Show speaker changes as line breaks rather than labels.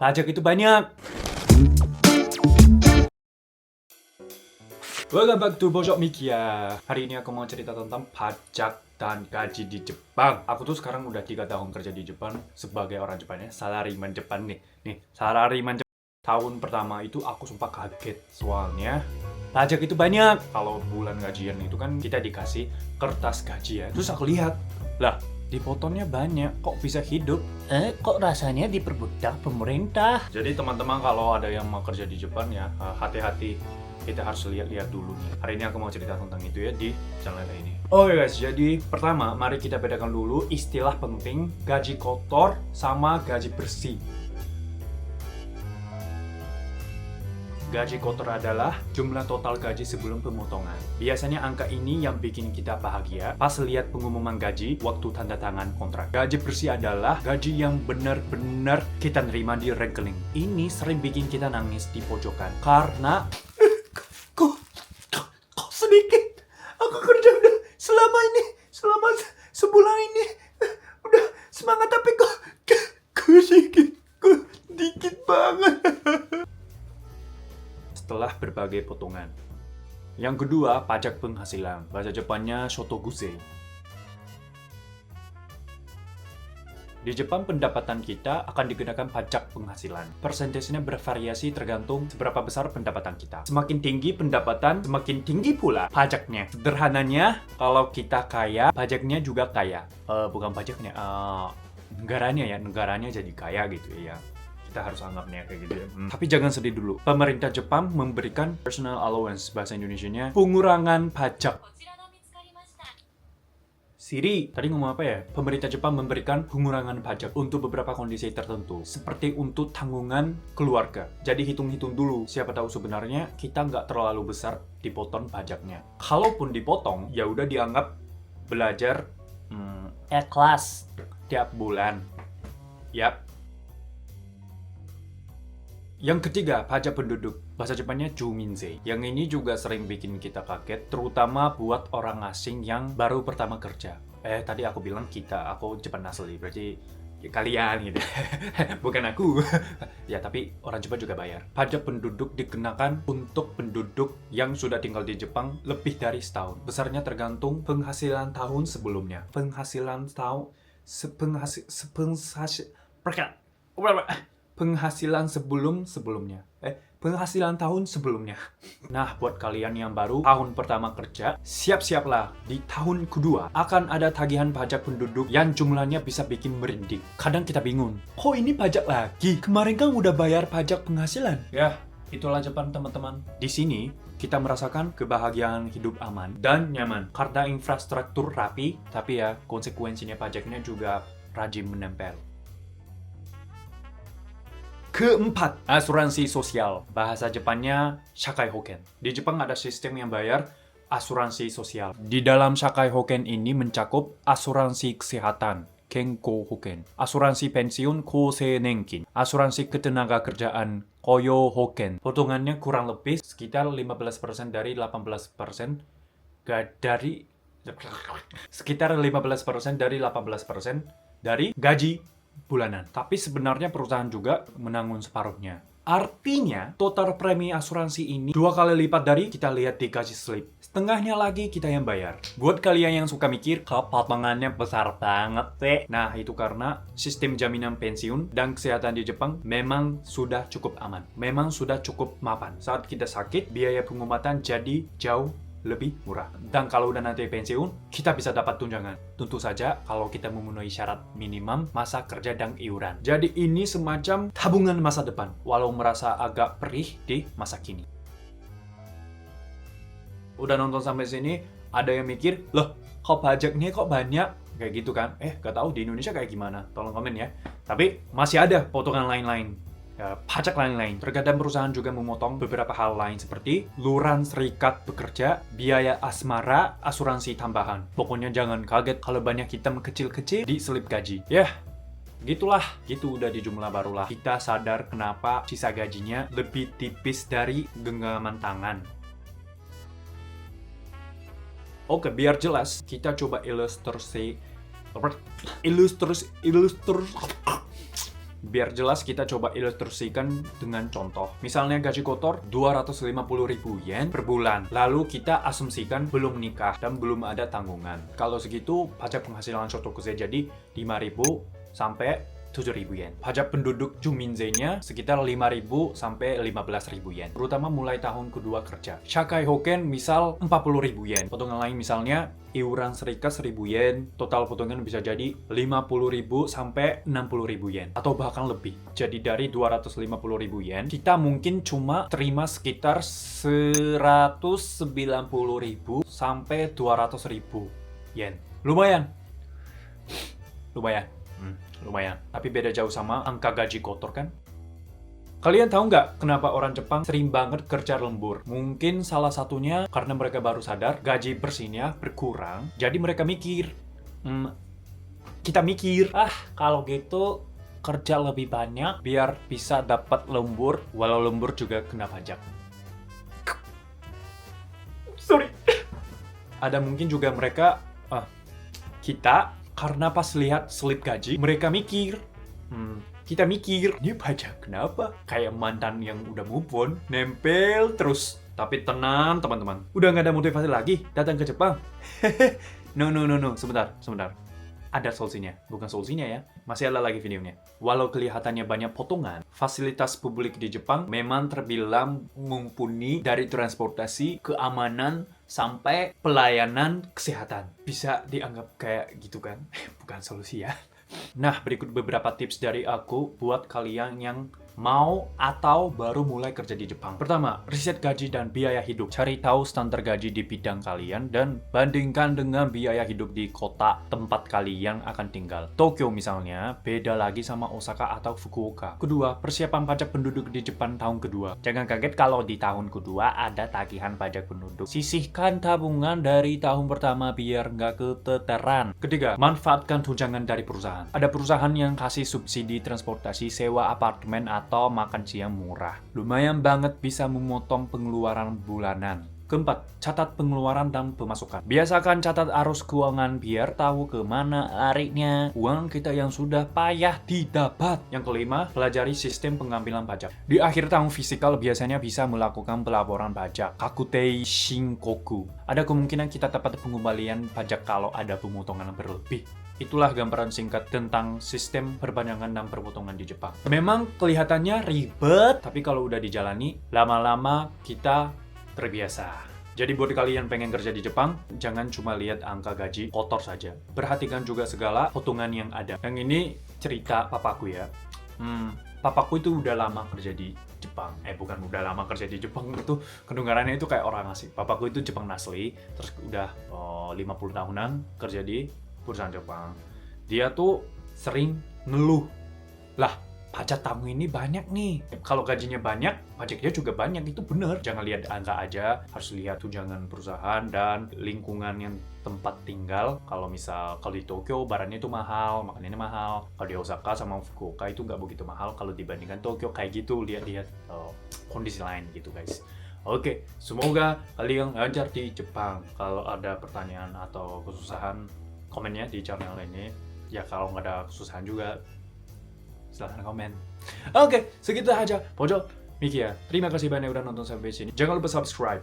Pajak itu banyak. Welcome back to Bojok Mikia. Hari ini aku mau cerita tentang pajak dan gaji di Jepang. Aku tuh sekarang udah 3 tahun kerja di Jepang sebagai orang Jepang ya. Salaryman Jepang nih. Salaryman Jepang. Tahun pertama itu aku sumpah kaget. Soalnya pajak itu banyak. Kalau bulan gajian itu kan kita dikasih kertas gaji ya. Terus aku lihat, lah dipotongnya banyak, kok bisa hidup?
Kok rasanya diperbudak pemerintah?
Jadi teman-teman kalau ada yang mau kerja di Jepang ya, hati-hati. Kita harus lihat-lihat dulu nih. Hari ini aku mau cerita tentang itu ya di channel ini. Oke guys, jadi pertama mari kita bedakan dulu istilah penting gaji kotor sama gaji bersih. Gaji kotor adalah jumlah total gaji sebelum pemotongan. Biasanya angka ini yang bikin kita bahagia pas lihat pengumuman gaji waktu tanda tangan kontrak. Gaji bersih adalah gaji yang benar-benar kita nerima di rekening. Ini sering bikin kita nangis di pojokan karena kok sedikit. Aku kerja udah selama sebulan ini udah semangat tapi kok dikit banget. Setelah berbagai potongan. Yang kedua, pajak penghasilan. Bahasa Jepangnya shotoguse. Di Jepang, pendapatan kita akan dikenakan pajak penghasilan. Persentasenya bervariasi tergantung seberapa besar pendapatan kita. Semakin tinggi pendapatan, semakin tinggi pula pajaknya. Sederhananya, kalau kita kaya, pajaknya juga kaya. Bukan pajaknya, negaranya jadi kaya gitu ya. Kita harus anggapnya kayak gitu ya. Tapi jangan sedih dulu. Pemerintah Jepang memberikan personal allowance, bahasa Indonesianya pengurangan pajak. Siri, tadi ngomong apa ya? Pemerintah Jepang memberikan pengurangan pajak untuk beberapa kondisi tertentu, seperti untuk tanggungan keluarga. Jadi hitung-hitung dulu, siapa tahu sebenarnya kita nggak terlalu besar dipotong pajaknya. Kalaupun dipotong, ya udah dianggap belajar
Kelas.
tiap bulan. Yap. Yang ketiga, pajak penduduk. Bahasa Jepangnya Juminzei. Yang ini juga sering bikin kita kaget, terutama buat orang asing yang baru pertama kerja. Tadi aku bilang kita, aku Jepang asli, berarti ya kalian gitu. Bukan aku. Ya, tapi orang Jepang juga bayar. Pajak penduduk dikenakan untuk penduduk yang sudah tinggal di Jepang lebih dari setahun. Besarnya tergantung penghasilan tahun sebelumnya. Penghasilan tahun sebelumnya. Nah, buat kalian yang baru tahun pertama kerja, siap-siaplah. Di tahun kedua akan ada tagihan pajak penduduk yang jumlahnya bisa bikin merinding. Kadang kita bingung, kok ini pajak lagi? Kemarin kan udah bayar pajak penghasilan. Ya, itulah Jepang teman-teman. Di sini, kita merasakan kebahagiaan hidup aman dan nyaman. Karena infrastruktur rapi, tapi ya konsekuensinya pajaknya juga rajin menempel. Keempat, asuransi sosial. Bahasa Jepangnya Shakai Hoken. Di Jepang ada sistem yang bayar asuransi sosial. Di dalam Shakai Hoken ini mencakup asuransi kesehatan, Kenko Hoken, asuransi pensiun, Kousei Nenkin, asuransi ketenagakerjaan, Koyo Hoken. Potongannya kurang lebih sekitar 15% dari 18% sekitar 15% dari 18% dari gaji bulanan. Tapi sebenarnya perusahaan juga menanggung separuhnya. Artinya, total premi asuransi ini 2 kali lipat dari kita lihat di gaji slip. Setengahnya lagi kita yang bayar. Buat kalian yang suka mikir, kok potongannya besar banget sih? Nah, itu karena sistem jaminan pensiun dan kesehatan di Jepang memang sudah cukup aman. Memang sudah cukup mapan. Saat kita sakit, biaya pengobatan jadi jauh lebih murah. Dan kalau udah nanti pensiun, kita bisa dapat tunjangan. Tentu saja kalau kita memenuhi syarat minimum masa kerja dan iuran. Jadi ini semacam tabungan masa depan, walau merasa agak perih di masa kini. Udah nonton sampai sini, ada yang mikir, loh kok pajaknya kok banyak? Kayak gitu kan? Gak tahu di Indonesia kayak gimana? Tolong komen ya. Tapi masih ada potongan lain-lain. Pajak lain-lain. Terkadang perusahaan juga memotong beberapa hal lain seperti iuran serikat pekerja, biaya asmara, asuransi tambahan. Pokoknya jangan kaget kalau banyak hitam kecil-kecil di selip gaji. Gitulah, gitu udah di jumlah barulah. Kita sadar kenapa sisa gajinya lebih tipis dari genggaman tangan. Oke, biar jelas, kita coba ilustrasi Biar jelas kita coba ilustrasikan dengan contoh. Misalnya gaji kotor 250.000 yen per bulan. Lalu kita asumsikan belum nikah dan belum ada tanggungan. Kalau segitu pajak penghasilan Shotokuze jadi 5.000 sampai 7.000 yen. Pajak penduduk Juminze-nya sekitar 5.000 sampai 15.000 yen. Terutama mulai tahun kedua kerja. Shakai Hoken misal 40.000 yen. Potongan lain misalnya iuran serikat 1.000 yen. Total potongan bisa jadi 50.000 sampai 60.000 yen. Atau bahkan lebih. Jadi dari 250.000 yen, kita mungkin cuma terima sekitar 190.000 sampai 200.000 yen. Lumayan. Lumayan. Tapi beda jauh sama angka gaji kotor kan? Kalian tahu nggak kenapa orang Jepang sering banget kerja lembur? Mungkin salah satunya karena mereka baru sadar gaji bersihnya berkurang. Jadi mereka mikir, kita mikir,
Kalau gitu kerja lebih banyak.
biar bisa dapat lembur, walau lembur juga kena pajak. Sorry. Ada mungkin juga mereka, kita karena pas lihat slip gaji, mereka mikir, kita mikir, ini pajak kenapa? Kayak mantan yang udah move on, nempel terus. Tapi tenang teman-teman, udah nggak ada motivasi lagi datang ke Jepang. No, sebentar. Ada solusinya, bukan solusinya ya. Masih ada lagi videonya. Walau kelihatannya banyak potongan, fasilitas publik di Jepang memang terbilang mumpuni dari transportasi, keamanan, sampai pelayanan kesehatan. Bisa dianggap kayak gitu kan? Bukan solusi ya. Nah, berikut beberapa tips dari aku buat kalian yang mau atau baru mulai kerja di Jepang. Pertama, riset gaji dan biaya hidup. Cari tahu standar gaji di bidang kalian dan bandingkan dengan biaya hidup di kota tempat kalian akan tinggal. Tokyo misalnya, beda lagi sama Osaka atau Fukuoka. Kedua, persiapan pajak penduduk di Jepang tahun kedua. Jangan kaget kalau di tahun kedua ada tagihan pajak penduduk. Sisihkan tabungan dari tahun pertama biar nggak keteteran. Ketiga, manfaatkan tunjangan dari perusahaan. Ada perusahaan yang kasih subsidi transportasi, sewa apartemen, atau makan siang murah. Lumayan banget bisa memotong pengeluaran bulanan. Keempat, catat pengeluaran dan pemasukan. Biasakan catat arus keuangan biar tahu kemana larinya uang kita yang sudah payah didapat. Yang kelima, pelajari sistem pengambilan pajak. Di akhir tahun fisikal biasanya bisa melakukan pelaporan pajak, Kakutei Shinkoku. Ada kemungkinan kita dapat pengembalian pajak kalau ada pemotongan berlebih. Itulah gambaran singkat tentang sistem perpanjangan dan perpotongan di Jepang. Memang kelihatannya ribet, tapi kalau udah dijalani, lama-lama kita terbiasa. Jadi buat kalian pengen kerja di Jepang, jangan cuma lihat angka gaji kotor saja. Perhatikan juga segala potongan yang ada. Yang ini cerita papaku ya. Papaku itu udah lama kerja di Jepang. Bukan udah lama kerja di Jepang, itu kedengarannya itu kayak orang asing. Papaku itu Jepang asli, terus udah 50 tahunan kerja di perusahaan Jepang. Dia tuh sering ngeluh. Lah, pajak tamu ini banyak nih. Kalau gajinya banyak, pajaknya juga banyak. Itu bener. Jangan lihat angka aja, harus lihat tunjangan perusahaan dan lingkungan yang tempat tinggal. Kalau di Tokyo, barangnya itu mahal, makanannya mahal. Kalau di Osaka sama Fukuoka itu nggak begitu mahal. Kalau dibandingkan Tokyo kayak gitu, lihat-lihat kondisi lain gitu guys. Oke, semoga kalian ngajar di Jepang. Kalau ada pertanyaan atau kesusahan, komennya di channel ini. Ya kalau nggak ada kesusahan juga, silahkan komen. Oke, segitu aja. Pojok Miki ya. Terima kasih banyak udah nonton sampai sini. Jangan lupa subscribe.